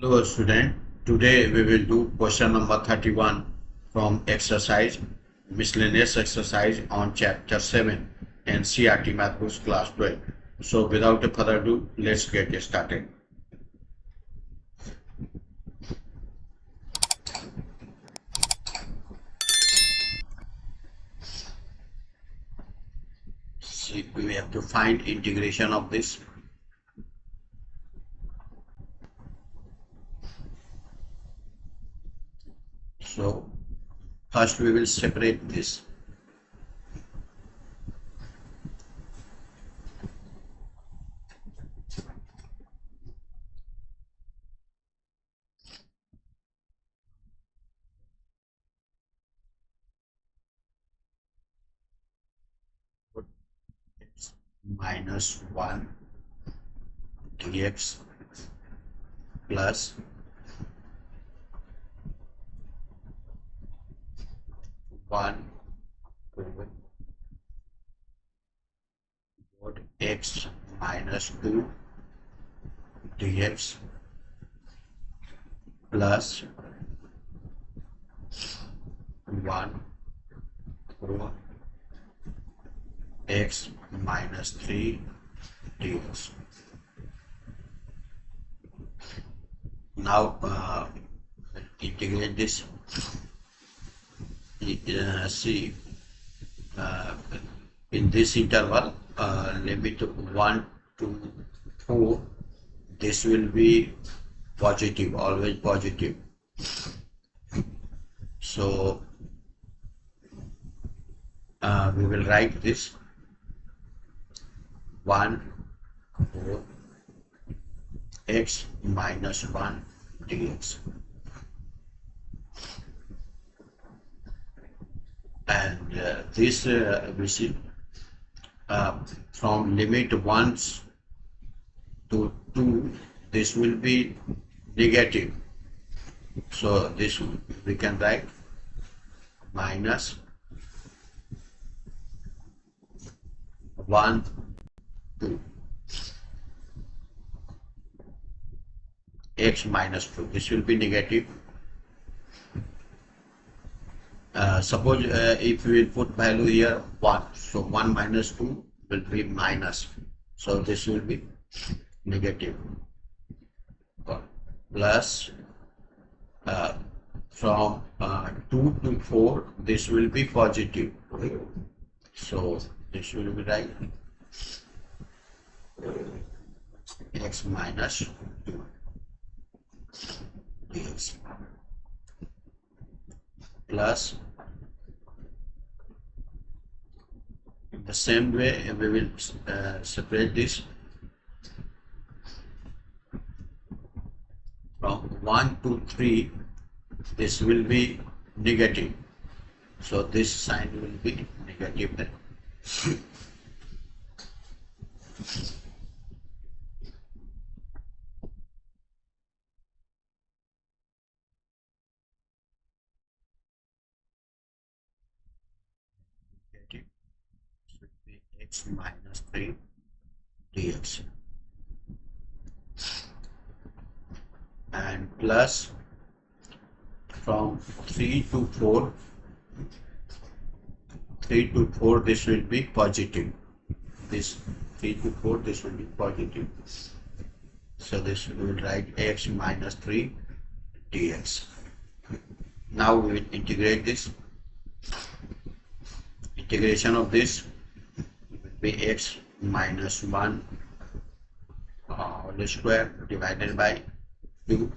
Hello student, today we will do question number 31 from exercise, miscellaneous exercise on chapter 7 NCERT Mathematics class 12. So without further ado, let's get started. See, we have to find integration of this. So first we will separate this. X minus 1 dx plus 1 over x minus 2 dx plus 1 over x minus 3 dx. Now integrate this. See, in this interval, limit 1 to 4, this will be positive, always positive. So we will write this 1 over x minus 1 dx, and this we see from limit 1 to 2, this will be negative. So this we can write minus 1 to x minus 2. This will be negative. Suppose if we will put value here 1, so 1 minus 2 will be minus, so this will be negative. Plus from 2 to 4, this will be positive, so this will be right x minus 2 dx plus, in the same way we will separate this from 1 to 3, this will be negative, so this sign will be negative then. Negative should be x minus 3 dx, and plus from 3 to 4, this will be positive. This 3 to 4, this will be positive. So this we will write x minus 3 dx. Now we will integrate this. Integration of this will be x minus 1 whole square divided by 2.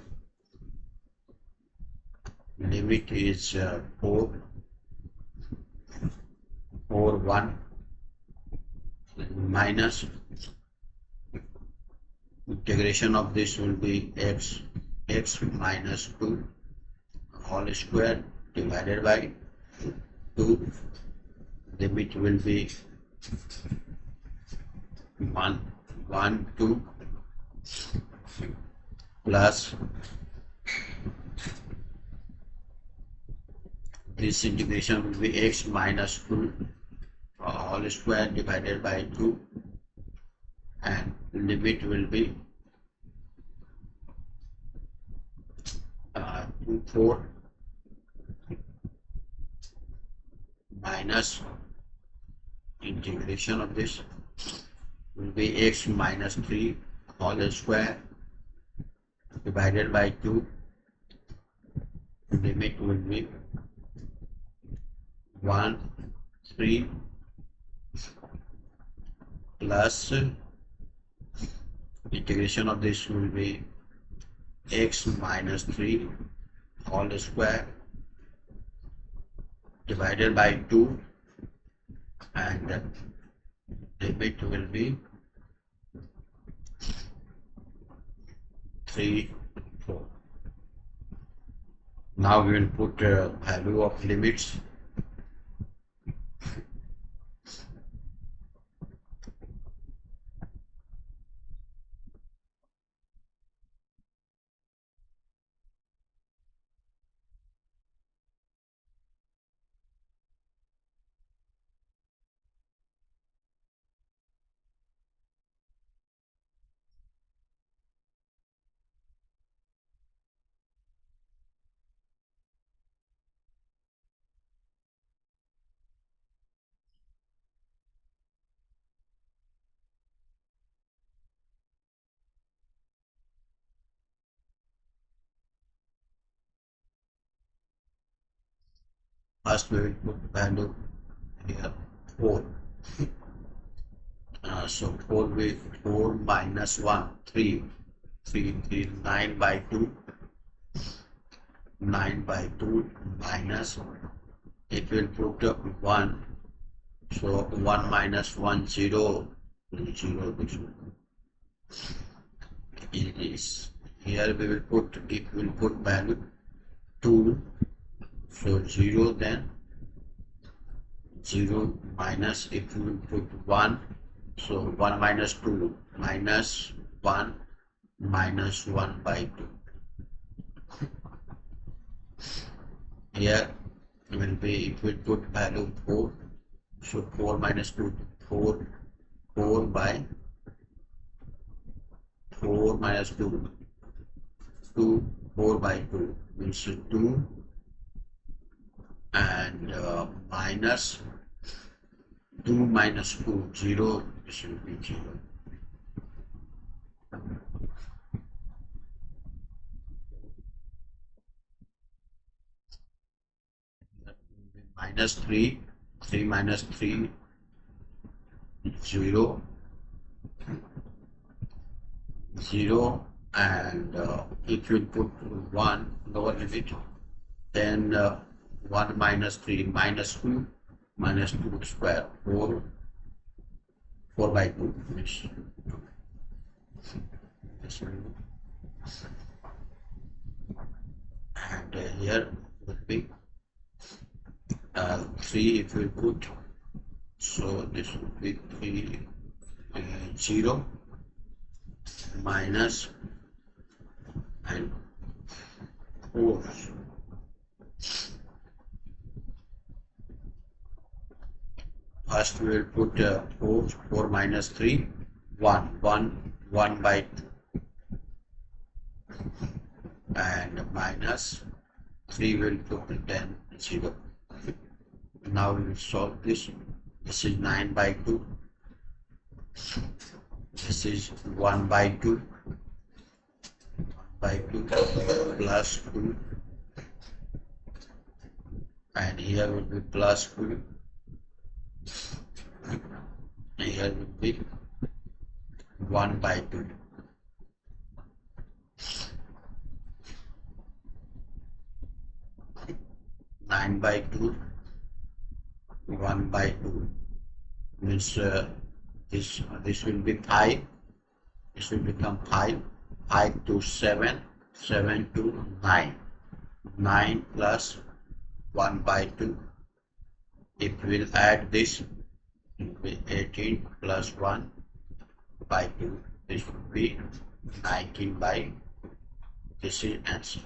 Limit is 4, 1 minus, integration of this will be x minus 2 whole square divided by 2. Limit will be 1 2 plus this integration will be x minus 2 whole square divided by 2, and limit will be 4 minus integration of this will be x minus 3 whole square divided by 2. Limit will be 1 3 plus integration of this will be x minus 3 whole square divided by 2, and limit will be 3 4. Now we will put value of limits. First we will put value here 4. So 4 with 4 minus 1 3 9 by 2 minus it will put 1, so 1 minus 1 0 this it is. Here we will put, it will put value 2, so 0, then 0 minus, if we will put 1, so 1 minus 2 minus 1 minus 1 by 2. Here will be, it will put value 4, so 4 minus 2 4 by 4 minus 2 4 by 2 means 2, and minus 2 minus 2 0, this will be 0. Minus 3 minus 3 0 and it will put 1 lower limit, then 1 minus 3 minus 2 square 4 by 2 means this one. And here will be 3 if we put, so this will be 3 0 minus and 4. First we will put 4 minus 3 1 by 2 and minus 3 will put 10 0. Now we will solve this. This is 9 by 2. This is 1 by 2 plus 2, and here will be plus 2. Here will be 1 by 2. Nine by 2, 1 by 2 means this will be 5. This will become 5. 5 to 7, 7 to 9. 9 plus 1 by 2. If we will add this, it will be 18 plus 1 by 2. This will be 19 by 2. This is answer.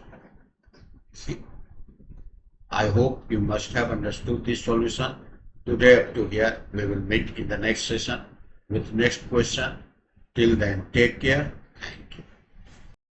I hope you must have understood this solution. Today up to here, we will meet in the next session with next question. Till then, take care.